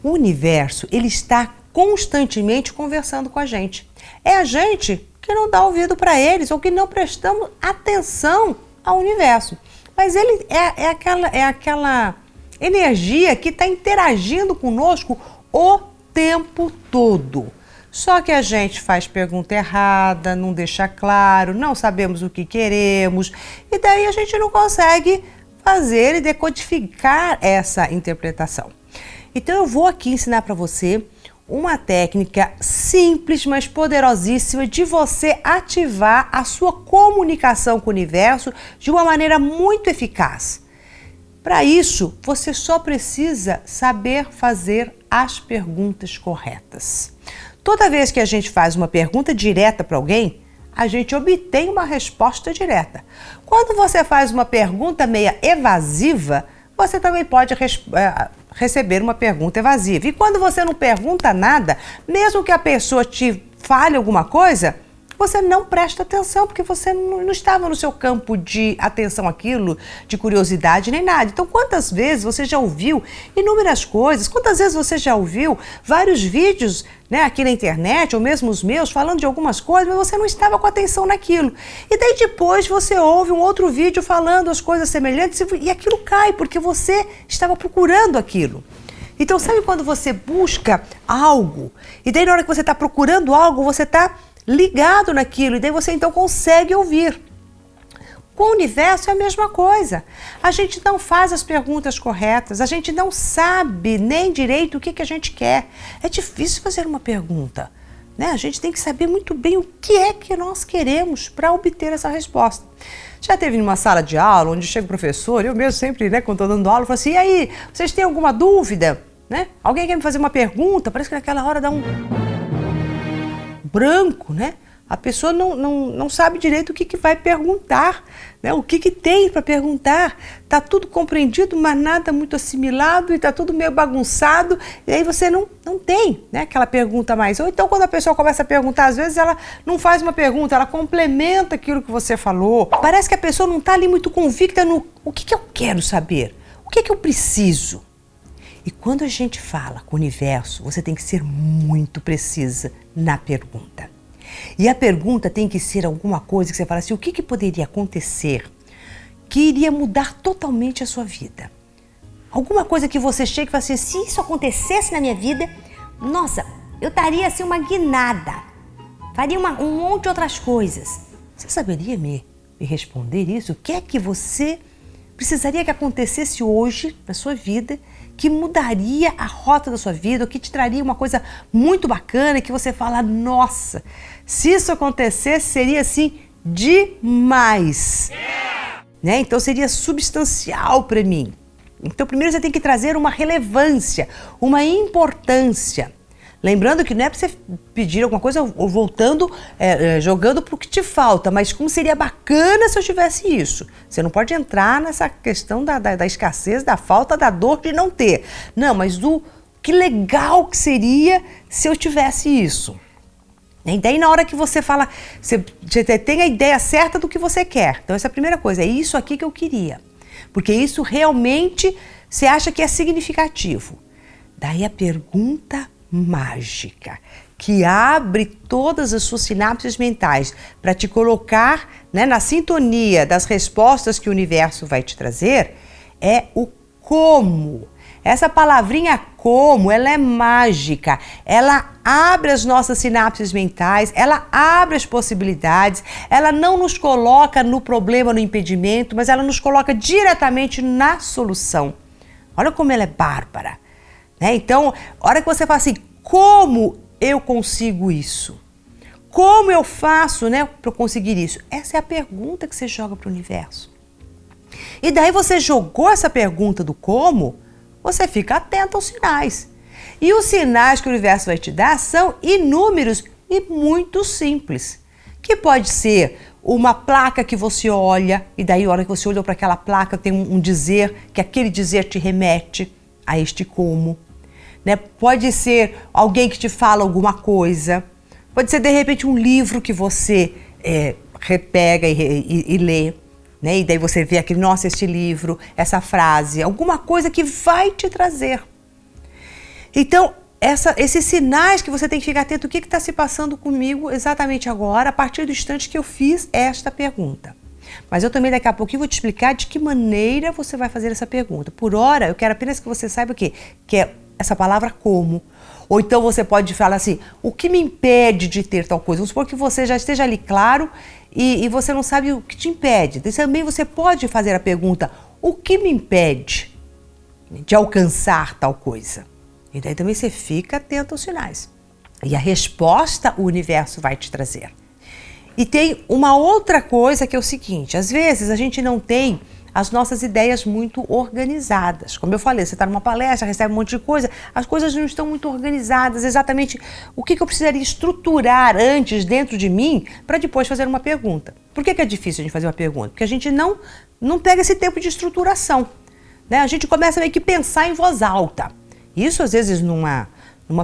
O universo, ele está constantemente conversando com a gente. É a gente que não dá ouvido para eles ou que não prestamos atenção ao universo. Mas ele é aquela energia que está interagindo conosco o tempo todo. Só que a gente faz pergunta errada, não deixa claro, não sabemos o que queremos e daí a gente não consegue fazer e decodificar essa interpretação. Então eu vou aqui ensinar para você uma técnica simples, mas poderosíssima de você ativar a sua comunicação com o universo de uma maneira muito eficaz. Para isso, você só precisa saber fazer as perguntas corretas. Toda vez que a gente faz uma pergunta direta para alguém, a gente obtém uma resposta direta. Quando você faz uma pergunta meia evasiva, você também pode receber uma pergunta evasiva. E quando você não pergunta nada, mesmo que a pessoa te fale alguma coisa, você não presta atenção, porque você não estava no seu campo de atenção àquilo, de curiosidade nem nada. Então, quantas vezes você já ouviu inúmeras coisas, quantas vezes você já ouviu vários vídeos, né, aqui na internet, ou mesmo os meus, falando de algumas coisas, mas você não estava com atenção naquilo. E daí depois você ouve um outro vídeo falando as coisas semelhantes e aquilo cai, porque você estava procurando aquilo. Então, sabe quando você busca algo, e daí na hora que você está procurando algo, você está ligado naquilo, e daí você então consegue ouvir. Com o universo é a mesma coisa. A gente não faz as perguntas corretas, a gente não sabe nem direito o que a gente quer. É difícil fazer uma pergunta, né? A gente tem que saber muito bem o que é que nós queremos para obter essa resposta. Já teve numa sala de aula, onde chega o professor, eu mesmo sempre, né, quando estou dando aula, eu falo assim, e aí, vocês têm alguma dúvida? Né? Alguém quer me fazer uma pergunta? Parece que naquela hora dá um branco, né? A pessoa não sabe direito o que vai perguntar, né? O que tem para perguntar. Tá tudo compreendido, mas nada muito assimilado e tá tudo meio bagunçado. E aí você não tem, né, aquela pergunta mais. Ou então quando a pessoa começa a perguntar, às vezes ela não faz uma pergunta, ela complementa aquilo que você falou. Parece que a pessoa não está ali muito convicta no o que eu quero saber, o que eu preciso. E quando a gente fala com o universo, você tem que ser muito precisa na pergunta. E a pergunta tem que ser alguma coisa que você fala assim, o que poderia acontecer que iria mudar totalmente a sua vida? Alguma coisa que você chega e fala assim, se isso acontecesse na minha vida, nossa, eu daria assim uma guinada, faria um monte de outras coisas. Você saberia me responder isso? O que é que você precisaria que acontecesse hoje na sua vida que mudaria a rota da sua vida, ou que te traria uma coisa muito bacana, que você fala, nossa, se isso acontecesse, seria assim demais. Né? Então seria substancial para mim. Então primeiro você tem que trazer uma relevância, uma importância. Lembrando que não é para você pedir alguma coisa ou voltando, jogando para o que te falta, mas como seria bacana se eu tivesse isso. Você não pode entrar nessa questão da escassez, da falta, da dor de não ter. Não, mas do que legal que seria se eu tivesse isso. E daí na hora que você fala, você tem a ideia certa do que você quer. Então essa é a primeira coisa, é isso aqui que eu queria. Porque isso realmente você acha que é significativo. Daí a pergunta mágica, que abre todas as suas sinapses mentais para te colocar, né, na sintonia das respostas que o universo vai te trazer, é o como. Essa palavrinha como, ela é mágica, ela abre as nossas sinapses mentais, ela abre as possibilidades, ela não nos coloca no problema, no impedimento, mas ela nos coloca diretamente na solução. Olha como ela é bárbara. Né? Então, a hora que você fala assim, como eu consigo isso? Como eu faço, né, para conseguir isso? Essa é a pergunta que você joga para o universo. E daí você jogou essa pergunta do como, você fica atento aos sinais. E os sinais que o universo vai te dar são inúmeros e muito simples. Que pode ser uma placa que você olha, e daí a hora que você olha para aquela placa tem um dizer, que aquele dizer te remete a este como. Né? Pode ser alguém que te fala alguma coisa, pode ser de repente um livro que você repega e lê, né? E daí você vê aquele, nossa, este livro, essa frase, alguma coisa que vai te trazer. Então, esses sinais que você tem que ficar atento, o que está se passando comigo exatamente agora, a partir do instante que eu fiz esta pergunta. Mas eu também daqui a pouquinho vou te explicar de que maneira você vai fazer essa pergunta. Por hora, eu quero apenas que você saiba o quê? Que é essa palavra como. Ou então você pode falar assim, o que me impede de ter tal coisa? Vamos supor que você já esteja ali claro e você não sabe o que te impede. Então, também você pode fazer a pergunta, o que me impede de alcançar tal coisa? E daí também você fica atento aos sinais. E a resposta o universo vai te trazer. E tem uma outra coisa que é o seguinte, às vezes a gente não tem as nossas ideias muito organizadas. Como eu falei, você está numa palestra, recebe um monte de coisa, as coisas não estão muito organizadas, exatamente o que eu precisaria estruturar antes dentro de mim para depois fazer uma pergunta. Por que é difícil a gente fazer uma pergunta? Porque a gente não pega esse tempo de estruturação, né? A gente começa meio que pensar em voz alta. Isso, às vezes, numa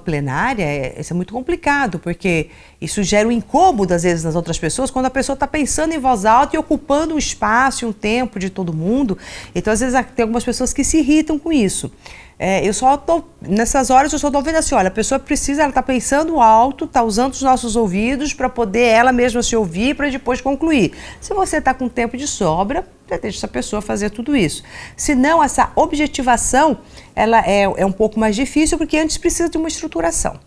plenária, isso é muito complicado, porque isso gera um incômodo, às vezes, nas outras pessoas, quando a pessoa está pensando em voz alta e ocupando um espaço e um tempo de todo mundo. Então, às vezes, tem algumas pessoas que se irritam com isso. Nessas horas, eu só estou vendo assim, olha, a pessoa precisa, ela está pensando alto, está usando os nossos ouvidos para poder ela mesma se ouvir para depois concluir. Se você está com tempo de sobra, deixa essa pessoa fazer tudo isso. Se não, essa objetivação, ela é um pouco mais difícil, porque antes precisa de uma estruturação.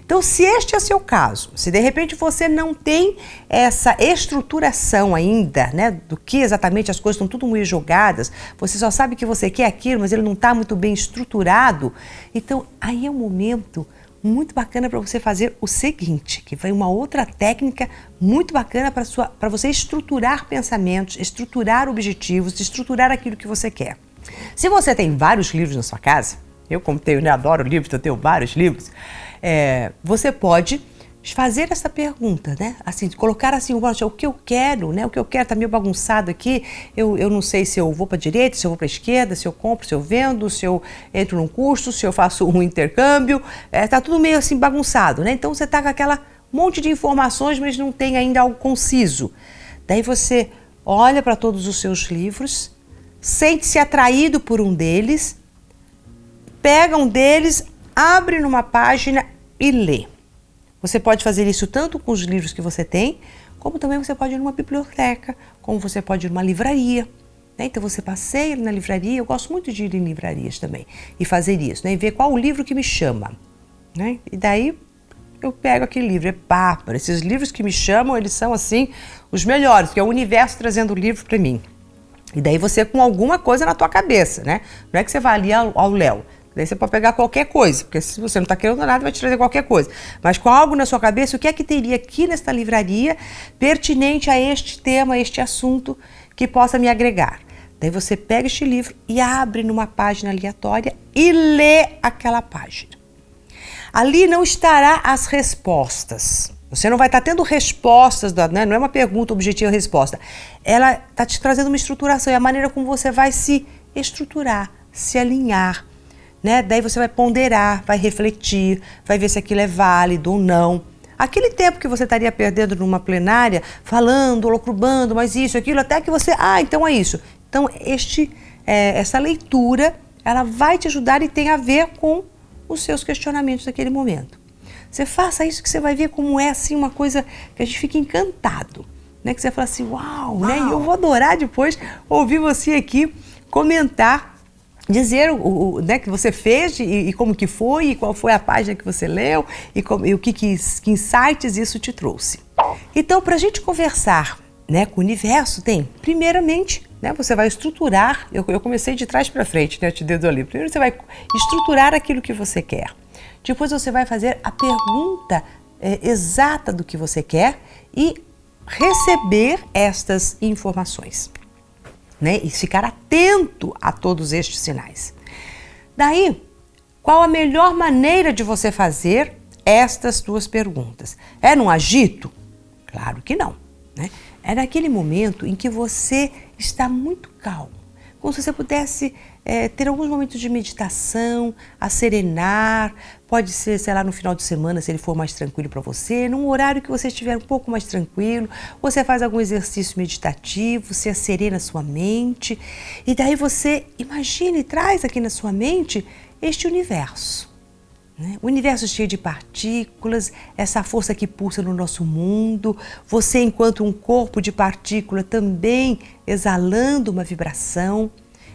Então, se este é o seu caso, se de repente você não tem essa estruturação ainda, né, do que exatamente as coisas estão tudo meio jogadas, você só sabe que você quer aquilo, mas ele não está muito bem estruturado, então aí é um momento muito bacana para você fazer o seguinte, que vai uma outra técnica muito bacana para você estruturar pensamentos, estruturar objetivos, estruturar aquilo que você quer. Se você tem vários livros na sua casa, eu como tenho, né, adoro livros, eu tenho vários livros, você pode fazer essa pergunta, né? Assim, colocar assim, o que eu quero, né? O que eu quero está meio bagunçado aqui, eu não sei se eu vou para a direita, se eu vou para a esquerda, se eu compro, se eu vendo, se eu entro num curso, se eu faço um intercâmbio, está tudo meio assim bagunçado, né? Então você está com aquela monte de informações, mas não tem ainda algo conciso. Daí você olha para todos os seus livros, sente-se atraído por um deles, pega um deles, abre numa página e lê. Você pode fazer isso tanto com os livros que você tem, como também você pode ir numa biblioteca, como você pode ir numa livraria, né? Então você passeia na livraria, eu gosto muito de ir em livrarias também, e fazer isso, né? E ver qual o livro que me chama, né? E daí eu pego aquele livro, é bárbaro. Esses livros que me chamam, eles são assim, os melhores, porque é o universo trazendo o livro para mim. E daí você com alguma coisa na tua cabeça, né? Não é que você vai ali ao léu. Daí você pode pegar qualquer coisa, porque se você não está querendo nada, vai te trazer qualquer coisa. Mas com algo na sua cabeça, o que é que teria aqui nesta livraria pertinente a este tema, a este assunto, que possa me agregar? Daí você pega este livro e abre numa página aleatória e lê aquela página. Ali não estará as respostas. Você não vai estar tendo respostas, né? Não é uma pergunta objetiva resposta. Ela está te trazendo uma estruturação, é a maneira como você vai se estruturar, se alinhar, né? Daí você vai ponderar, vai refletir, vai ver se aquilo é válido ou não. Aquele tempo que você estaria perdendo numa plenária, falando, locrubando, mas isso, aquilo, até que você, então é isso. Então essa leitura, ela vai te ajudar e tem a ver com os seus questionamentos naquele momento. Você faça isso que você vai ver como é assim uma coisa que a gente fica encantado, né? Que você fala assim, uau, né? E eu vou adorar depois ouvir você aqui comentar, dizer né, que você fez e como que foi, e qual foi a página que você leu e o que insights isso te trouxe. Então, para a gente conversar, né, com o universo, primeiramente, né, você vai estruturar, eu comecei de trás para frente, né, eu te dedo ali. Primeiro você vai estruturar aquilo que você quer. Depois você vai fazer a pergunta exata do que você quer e receber estas informações, né? E ficar atento a todos estes sinais. Daí, qual a melhor maneira de você fazer estas duas perguntas? É num agito? Claro que não, né? É naquele momento em que você está muito calmo, como se você pudesse ter alguns momentos de meditação, acerenar, pode ser, sei lá, no final de semana, se ele for mais tranquilo para você, num horário que você estiver um pouco mais tranquilo, você faz algum exercício meditativo, você acerena a sua mente, e daí você imagina e traz aqui na sua mente este universo. né? O universo cheio de partículas, essa força que pulsa no nosso mundo, você enquanto um corpo de partícula também exalando uma vibração.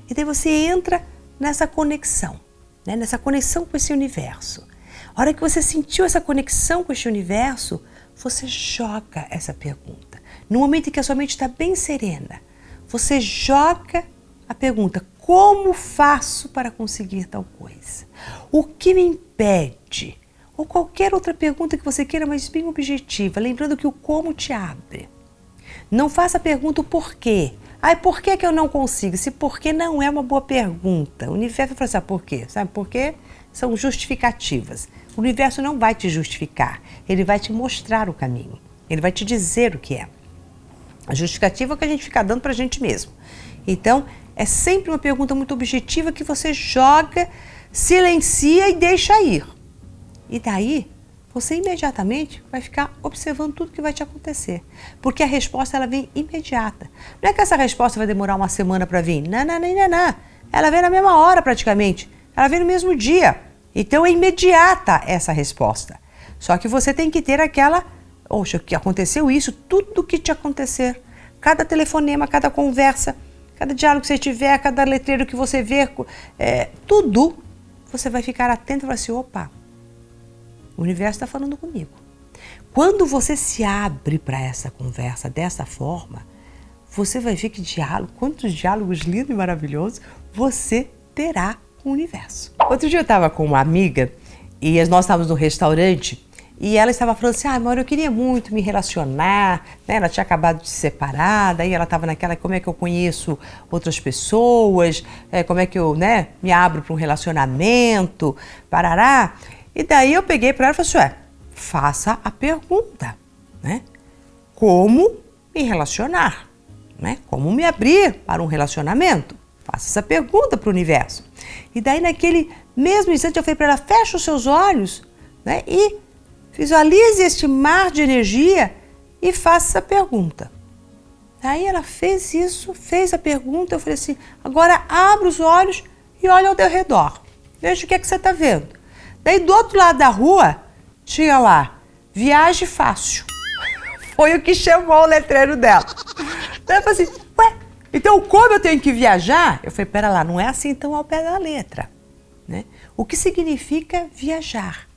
E daí você entra nessa conexão, né? Nessa conexão com esse universo. A hora que você sentiu essa conexão com esse universo, você joga essa pergunta. No momento em que a sua mente está bem serena, você joga a pergunta: como faço para conseguir tal coisa? O que me impede? Ou qualquer outra pergunta que você queira, mas bem objetiva, lembrando que o como te abre. Não faça a pergunta o porquê. Por que eu não consigo? Se porquê não é uma boa pergunta. O universo vai falar assim, por quê? Sabe por quê? São justificativas. O universo não vai te justificar, ele vai te mostrar o caminho, ele vai te dizer o que é. A justificativa é o que a gente fica dando para a gente mesmo. Então, é sempre uma pergunta muito objetiva que você joga, silencia e deixa ir. E daí, você imediatamente vai ficar observando tudo que vai te acontecer. Porque a resposta ela vem imediata. Não é que essa resposta vai demorar uma semana para vir. Não. Ela vem na mesma hora praticamente. Ela vem no mesmo dia. Então é imediata essa resposta. Só que você tem que ter aquela, que aconteceu isso, tudo que te acontecer. Cada telefonema, cada conversa, cada diálogo que você tiver, cada letreiro que você vê, tudo, você vai ficar atento e vai assim, opa, o universo está falando comigo. Quando você se abre para essa conversa dessa forma, você vai ver que quantos diálogos lindos e maravilhosos você terá com o universo. Outro dia eu estava com uma amiga e nós estávamos no restaurante e ela estava falando assim, amor, eu queria muito me relacionar, né? Ela tinha acabado de se separar, daí ela estava naquela, como é que eu conheço outras pessoas, como é que eu, né, me abro para um relacionamento, parará. E daí eu peguei para ela e falei assim, faça a pergunta, né? Como me relacionar, né? Como me abrir para um relacionamento? Faça essa pergunta para o universo. E daí naquele mesmo instante eu falei para ela, fecha os seus olhos, né? E visualize este mar de energia e faça essa pergunta. Daí ela fez isso, fez a pergunta, eu falei assim, agora abre os olhos e olha ao teu redor. Veja o que é que você está vendo. Daí do outro lado da rua, tinha lá, viagem fácil. Foi o que chamou o letreiro dela. Daí eu falei assim, então como eu tenho que viajar? Eu falei, pera lá, não é assim então ao pé da letra, né? O que significa viajar?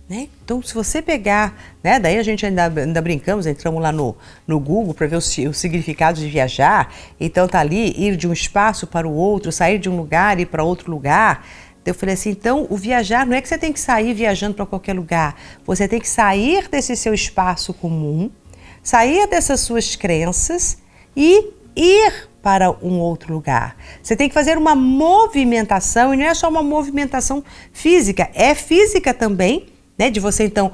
Né? Então, se você pegar, né, daí a gente ainda brincamos, entramos lá no Google para ver o significado de viajar. Então tá ali, ir de um espaço para o outro, sair de um lugar e ir para outro lugar. Eu falei assim, então o viajar não é que você tem que sair viajando para qualquer lugar. Você tem que sair desse seu espaço comum, sair dessas suas crenças e ir para um outro lugar. Você tem que fazer uma movimentação, e não é só uma movimentação física, é física também, né? De você então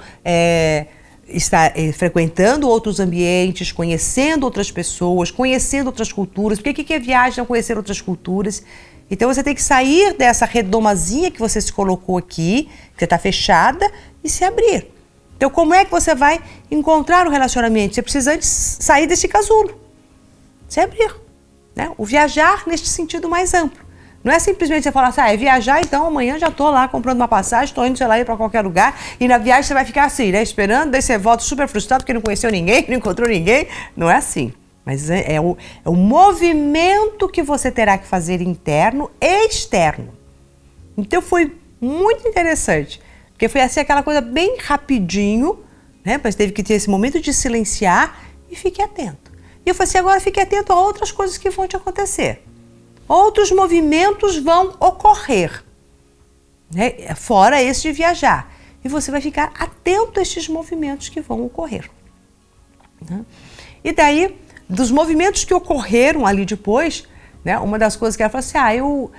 estar frequentando outros ambientes, conhecendo outras pessoas, conhecendo outras culturas. Porque o que é viagem? Não conhecer outras culturas. Então você tem que sair dessa redomazinha que você se colocou aqui, que você está fechada, e se abrir. Então como é que você vai encontrar um relacionamento? Você precisa antes sair desse casulo. Se abrir, né? O viajar neste sentido mais amplo. Não é simplesmente você falar assim, é viajar, então amanhã já estou lá comprando uma passagem, estou indo, sei lá, ir para qualquer lugar, e na viagem você vai ficar assim, né? Esperando, daí você volta super frustrado porque não conheceu ninguém, não encontrou ninguém. Não é assim. Mas é o movimento que você terá que fazer interno e externo. Então foi muito interessante, porque foi assim aquela coisa bem rapidinho, né? Mas teve que ter esse momento de silenciar e fique atento. E eu falei assim, agora fique atento a outras coisas que vão te acontecer. Outros movimentos vão ocorrer, né? Fora esse de viajar. E você vai ficar atento a estes movimentos que vão ocorrer, né? E daí, dos movimentos que ocorreram ali depois, né? Uma das coisas que ela falou assim,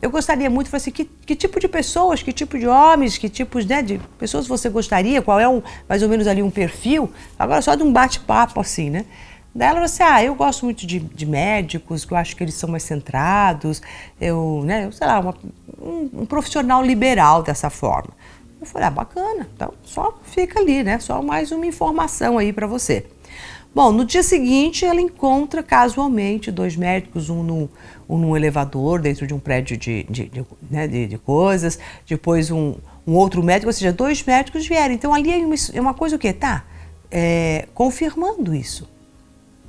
eu gostaria muito, falei assim, que tipo de pessoas, que tipo de homens, que tipos, né, de pessoas você gostaria, qual é mais ou menos ali um perfil, agora só de um bate-papo assim, né? Daí ela falou assim, eu gosto muito de médicos, que eu acho que eles são mais centrados, sei lá, um profissional liberal dessa forma. Eu falei, bacana, então só fica ali, né, só mais uma informação aí para você. Bom, no dia seguinte ela encontra casualmente dois médicos, um num elevador dentro de um prédio de coisas, depois um um outro médico, ou seja, 2 médicos vieram. Então ali é uma coisa o quê? Tá confirmando isso.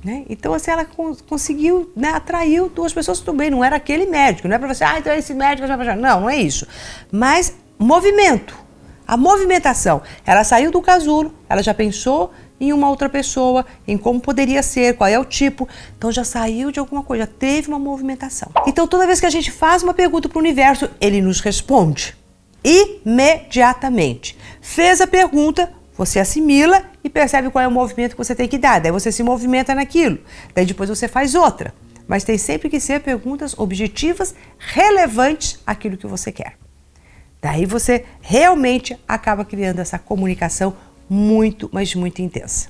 Né? Então assim, ela conseguiu, né, atraiu 2 pessoas, tudo bem, não era aquele médico, não é para você, então esse médico vai achar. Não, não é isso. Mas movimento, a movimentação. Ela saiu do casulo, ela já pensou em uma outra pessoa, em como poderia ser, qual é o tipo. Então já saiu de alguma coisa, já teve uma movimentação. Então toda vez que a gente faz uma pergunta para o universo, ele nos responde imediatamente. Fez a pergunta, você assimila e percebe qual é o movimento que você tem que dar. Daí você se movimenta naquilo. Daí depois você faz outra. Mas tem sempre que ser perguntas objetivas, relevantes àquilo que você quer. Daí você realmente acaba criando essa comunicação muito, mas muito intensa.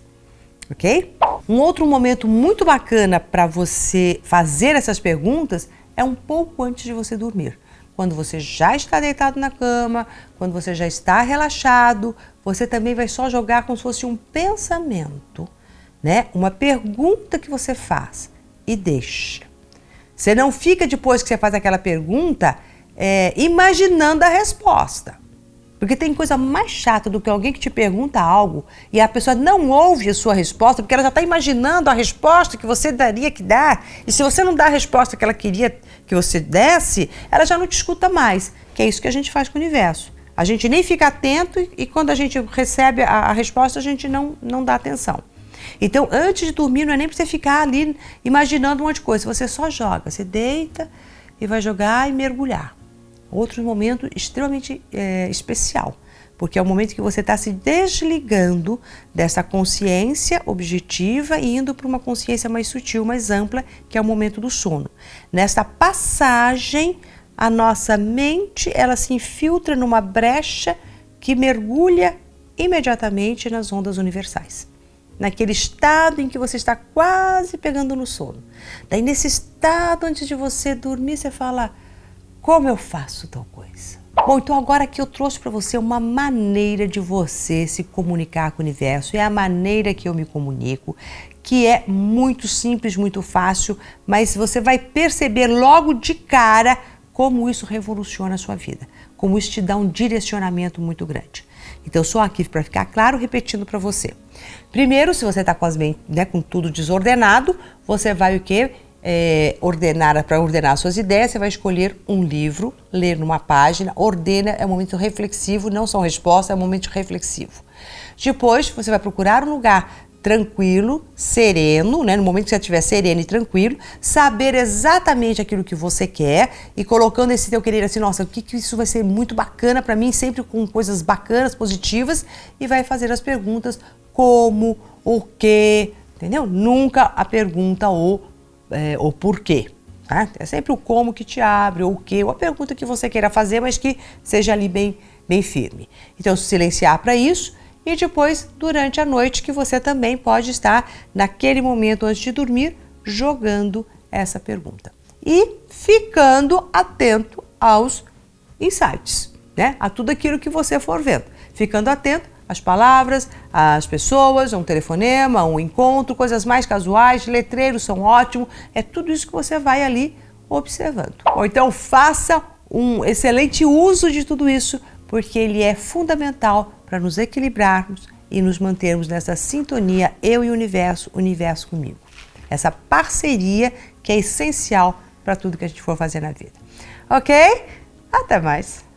Ok? Um outro momento muito bacana para você fazer essas perguntas é um pouco antes de você dormir. Quando você já está deitado na cama, quando você já está relaxado, você também vai só jogar como se fosse um pensamento, né? Uma pergunta que você faz e deixa. Você não fica, depois que você faz aquela pergunta, imaginando a resposta. Porque tem coisa mais chata do que alguém que te pergunta algo e a pessoa não ouve a sua resposta, porque ela já está imaginando a resposta que você daria que dar. E se você não dá a resposta que ela queria que você desse, ela já não te escuta mais. Que é isso que a gente faz com o universo. A gente nem fica atento e quando a gente recebe a resposta, a gente não dá atenção. Então, antes de dormir, não é nem para você ficar ali imaginando um monte de coisa. Você só joga, você deita e vai jogar e mergulhar. Outro momento extremamente especial, porque é o momento que você está se desligando dessa consciência objetiva e indo para uma consciência mais sutil, mais ampla, que é o momento do sono. Nessa passagem, a nossa mente ela se infiltra numa brecha que mergulha imediatamente nas ondas universais. Naquele estado em que você está quase pegando no sono. Daí nesse estado, antes de você dormir, você fala: como eu faço tal coisa? Bom, então agora que eu trouxe para você uma maneira de você se comunicar com o universo. É a maneira que eu me comunico, que é muito simples, muito fácil, mas você vai perceber logo de cara como isso revoluciona a sua vida, como isso te dá um direcionamento muito grande. Então, eu sou aqui para ficar claro, repetindo para você. Primeiro, se você está com tudo desordenado, você vai o quê? Para ordenar suas ideias, você vai escolher um livro, ler numa página, ordena, é um momento reflexivo, não são respostas, é um momento reflexivo. Depois, você vai procurar um lugar tranquilo, sereno, né? No momento que você estiver sereno e tranquilo, saber exatamente aquilo que você quer e colocando esse teu querer assim, nossa, o que isso vai ser muito bacana para mim, sempre com coisas bacanas, positivas, e vai fazer as perguntas como, o que, entendeu? Nunca a pergunta o porquê. Tá? É sempre o como que te abre, ou o que, ou a pergunta que você queira fazer, mas que seja ali bem firme. Então, silenciar para isso e depois, durante a noite, que você também pode estar, naquele momento antes de dormir, jogando essa pergunta. E ficando atento aos insights, né? A tudo aquilo que você for vendo. Ficando atento às palavras, às pessoas, a um telefonema, a um encontro, coisas mais casuais, letreiros são ótimos, é tudo isso que você vai ali observando. Ou então faça um excelente uso de tudo isso, porque ele é fundamental para nos equilibrarmos e nos mantermos nessa sintonia, eu e o universo comigo. Essa parceria que é essencial para tudo que a gente for fazer na vida. Ok? Até mais!